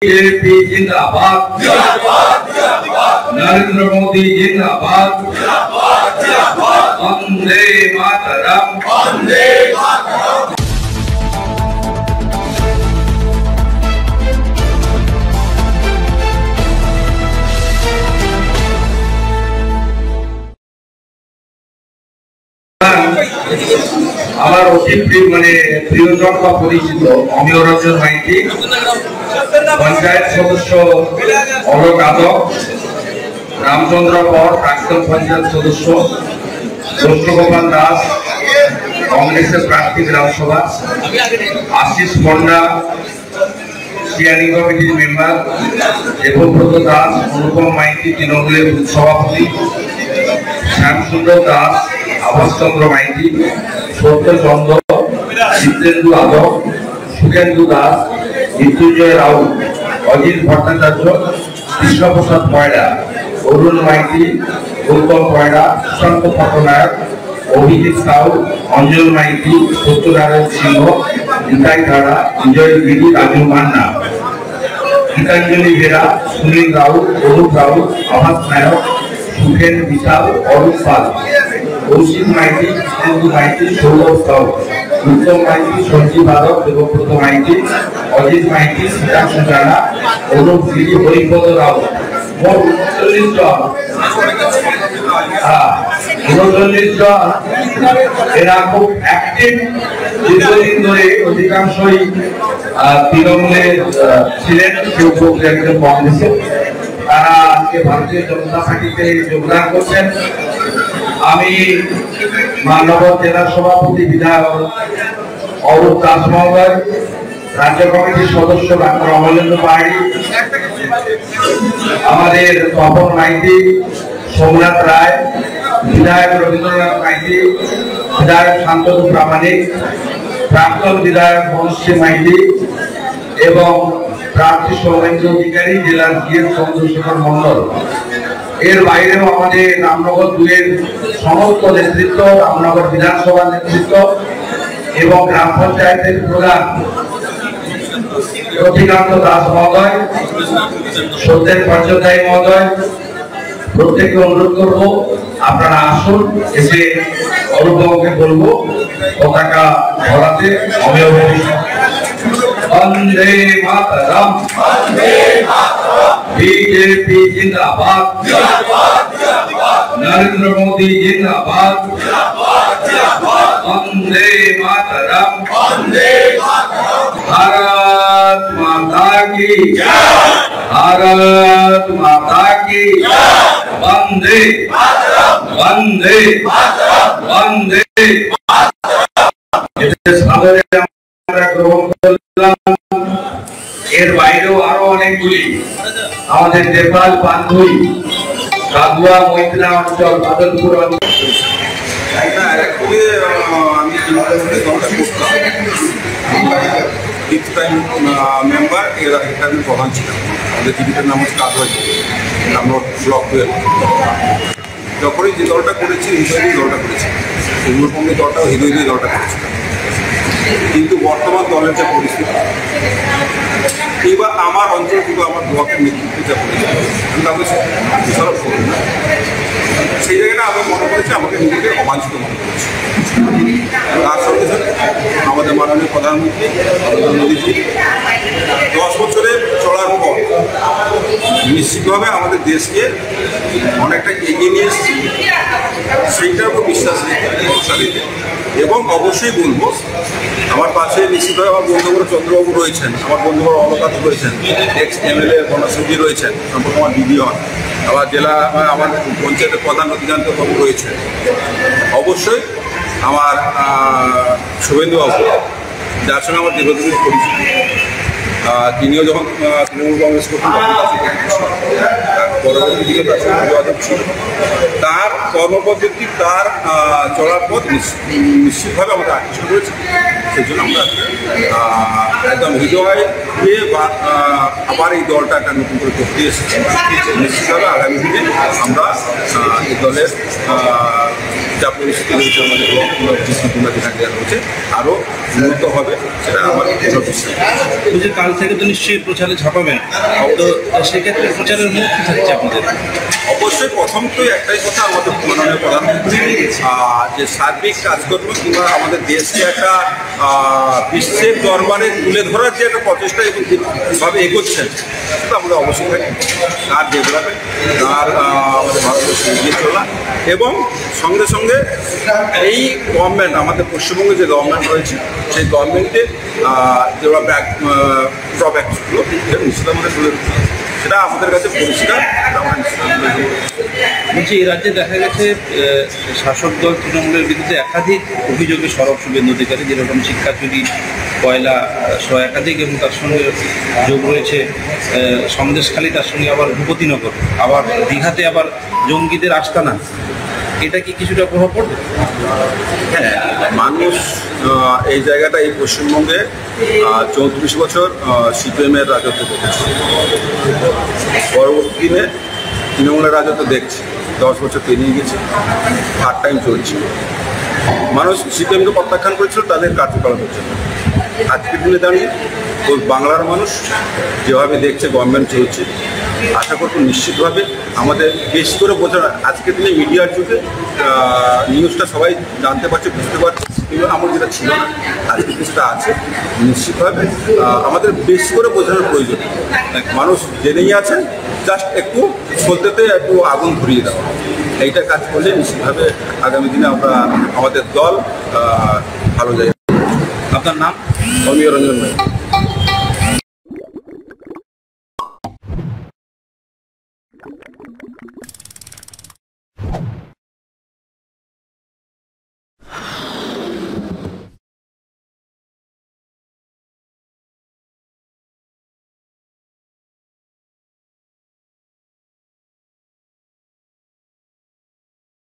BJP जिंदाबाद, नरेंद्र मोदी जिंदाबाद, वंदे मातरम, वंदे मातरम। আমার অতি প্রিয়জন বা পরিচিত অমিয় রঞ্জন মাইতি, পঞ্চায়েত সদস্য অলোক যাদব, রামচন্দ্র কর প্রাক্তন পঞ্চায়েত সদস্য, কৃষ্ণগোপাল দাস কংগ্রেসের প্রার্থী গ্রামসভা, আশিস পন্ডা স্টিয়ারিং কমিটির মেম্বার, দেবব্রত দাস, অনুপম মাইতি তৃণমূলের বুথ সভাপতি, শ্যামসুন্দর দাস, আবাসচন্দ্র মাইতি, সত্যচন্দ্র, জিতেন্দু যাদব, সুখেন্দু দাস, মৃত্যুঞ্জয় রাউত, অজিত ভট্টাচার্য, কৃষ্ণপ্রসাদ পয়রা, অরুণ মাইতি, গৌতম পয়রা, সুশান্ত পটনায়ক, অভিজিৎ সাউ, অঞ্জল মাইতি, সত্যনারায়ণ সিংহ, নিতাই ধারা, বিজয় গিরি, রাজু মান্না, গীতাঞ্জলি বেরা, সুনীল রাউত, অনুপ রাউত, আভাস নায়ক, সুখেন বিশাল, অরূপ পাল, কৌশিক মাইতি, কৃষ্ণেন্দু মাইতি, সৌরভ সাউ, উত্তম মাইতি, সঞ্জীব যাদব, দেবব্রত মাইতি, অজিত মাইতি, সীতাংশু জানা, অনুপ গিরি, হরিপদ রাউত। মোট 39 জন। 39 জন। এরা খুব অ্যাক্টিভ, দীর্ঘদিন ধরে অধিকাংশই তৃণমূলে ছিলেন, কেউ কেউ একজন কংগ্রেসে। তারা আজকে ভারতীয় জনতা পার্টিতে যোগদান করছেন। আমি মাননগর জেলা সভাপতি বিধায়ক অরূপ দাস মহোদয়, রাজ্য কমিটির সদস্য ডাক্তার অমলেন্দু পাহাড়ি, আমাদের তপন মাইতি, সোমনাথ রায়, বিধায়ক রবীন্দ্রনাথ মাইতি, বিধায়ক শান্তনু প্রামাণিক, প্রাক্তন বিধায়ক মনুষ্য মাইতি এবং প্রার্থী সৌমেন্দ্র অধিকারী, জেলার জিএস চন্দ্রশেখর মন্ডল। এর বাইরেও আমাদের রামনগর 2-এর সমস্ত নেতৃত্ব, রামনগর বিধানসভার নেতৃত্ব এবং গ্রাম পঞ্চায়েতের প্রধান রতিকান্ত দাস মহোদয়, সত্যেন পঞ্চদায়ী মহোদয়, প্রত্যেককে অনুরোধ করবো আপনারা আসুন, এসে অরূপবাবুকে বলবো পতাকা ধরাতে। অমিয় वंदे मातरम, बीजेपी जिंदाबाद, नरेंद्र मोदी जिंदाबाद, वंदे मातरम, भारत माता की, भारत माता की, वंदे वंदे वंदे। এর বাইরেও আরো অনেকগুলি আমাদের নেপাল, পান্থুই, কাদুয়া, মৈত্রা অঞ্চল, বাদলপুর অঞ্চল। মেম্বার এখানে প্রধান ছিলাম। আমাদের টিভিটার নাম হচ্ছে কাদুয়া, আমরা ব্লক যখনই যে দলটা করেছি হৃদয় দলটা করেছি, অন্যরকমের দলটাও হৃদয় দিয়ে দলটা করেছিলাম। কিন্তু বর্তমান দলের যে পরিস্থিতি, এবার আমার অঞ্চল কিন্তু আমার ব্লকের নেতৃত্বে যা করেছে আমি তাদের দোষারোপ করি না। সেই জায়গাটা আমি মনে করেছি আমাকে নিজেকে অবাঞ্ছিত মনে করেছি। তার সঙ্গে সাথে আমাদের মাননীয় প্রধানমন্ত্রী নরেন্দ্র মোদীজি 10 বছরে চলার পর নিশ্চিতভাবে আমাদের দেশকে অনেকটা এগিয়ে নিয়ে এসেছি, সেইটার উপর বিশ্বাস রেখে এবং অবশ্যই বলবো আমার পাশে নিশ্চিতভাবে আমার বন্ধুবর চন্দ্রবাবু রয়েছেন, আমার বন্ধুবর অলকাত রয়েছেন, এক্স MLA গণসুজি রয়েছেন, সম্পর্ক আমার দিদি হন, আমার জেলা আমার পঞ্চায়েতের প্রধান অধিকান্ত বাবু রয়েছেন, অবশ্যই আমার শুভেন্দুবাবু, যার সঙ্গে আমার দীর্ঘদিনের পরিচিত, তিনিও যখন তৃণমূল কংগ্রেস করতেন তখন পরবর্তী দিকে তার সঙ্গে যোগাযোগ ছিল। তার কর্মপদ্ধতি, তার চলার পথ নিশ্চিতভাবে আমাদের আকৃষ্ট করেছে। সেই জন্য আমরা একদম হৃদয় দিয়ে আবার এই দলটা একটা নতুন করে করতে এসেছি। নিশ্চিতভাবে আগামী দিনে আমরা এই দলের যা পরিস্থিতি রয়েছে, আমাদের দৃষ্টিকোণা যেটা রয়েছে আরও উন্নত হবে, সেটা আমার বিশ্বাস। বলছি কাল থেকে তো নিশ্চয়ই প্রচারে ছাপাবেন, তো সেক্ষেত্রে প্রচারের মুখ কী থাকছে আপনাদের? অবশ্যই প্রথম তো একটাই কথা, আমাদের মাননীয় প্রধানমন্ত্রী যে সার্বিক কাজকর্ম কিংবা আমাদের দেশকে একটা বিশ্বের দরবারে তুলে ধরার যে একটা প্রচেষ্টা এবং যেভাবে এগোচ্ছেন, সেটা আমরা অবশ্যই থাকি। তার ডেভেলপমেন্ট, তার আমাদের ভারতবর্ষে এগিয়ে চলা এবং সঙ্গে সঙ্গে এই গভর্নমেন্ট, আমাদের পশ্চিমবঙ্গে যে গভর্নমেন্ট রয়েছে, সেই গভর্নমেন্টে যেগুলো ড্রব্যাকগুলো নিশ্চিত আমাদের তুলে ধরতে হবে। সেটা আমাদের কাছে পরিষ্কার। বলছি এই রাজ্যে দেখা গেছে শাসক দল তৃণমূলের বিরুদ্ধে একাধিক অভিযোগে সরব শুভেন্দু অধিকারী, যেরকম শিক্ষা চুরি, কয়লা সহ একাধিক, এবং তার সঙ্গে যোগ রয়েছে সন্দেশখালী, তার সঙ্গে আবার ভূপতিনগর, আবার দীঘাতে আবার জঙ্গিদের আস্তানা। এটা কি কিছুটা প্রভাব পড়বে? হ্যাঁ, মানুষ এই জায়গাটা, এই পশ্চিমবঙ্গে 34 বছর সিপিএমের রাজত্ব দেখেছে। পরবর্তী দিনে তৃণমূলের রাজত্ব দেখছে, 10 বছর পেরিয়ে গেছে, থার্ড টাইম চলছে। মানুষ সিপিএমকে প্রত্যাখ্যান করেছিল তাদের কার্যকলাপের জন্য। আজকের দিনে দাঁড়িয়ে ওই বাংলার মানুষ যেভাবে দেখছে গভর্নমেন্ট চলছে, আশা করতে নিশ্চিতভাবে আমাদের বেশ করে বোঝা, আজকের দিনে মিডিয়ার যুগে নিউজটা সবাই জানতে পারছে, বুঝতে পারছে, এবং আমার যেটা ছিল না, আজকের দেশটা আছে। নিশ্চিতভাবে আমাদের বেশ করে বোঝানোর প্রয়োজন। মানুষ জেনেই আছেন, জাস্ট একটু সলতেতে একটু আগুন ধরিয়ে দেওয়া, এইটা কাজ করলে নিশ্চিতভাবে আগামী দিনে আমরা আমাদের দল ভালো জায়গায়। আপনার নাম? অমিয় রঞ্জন ভাই।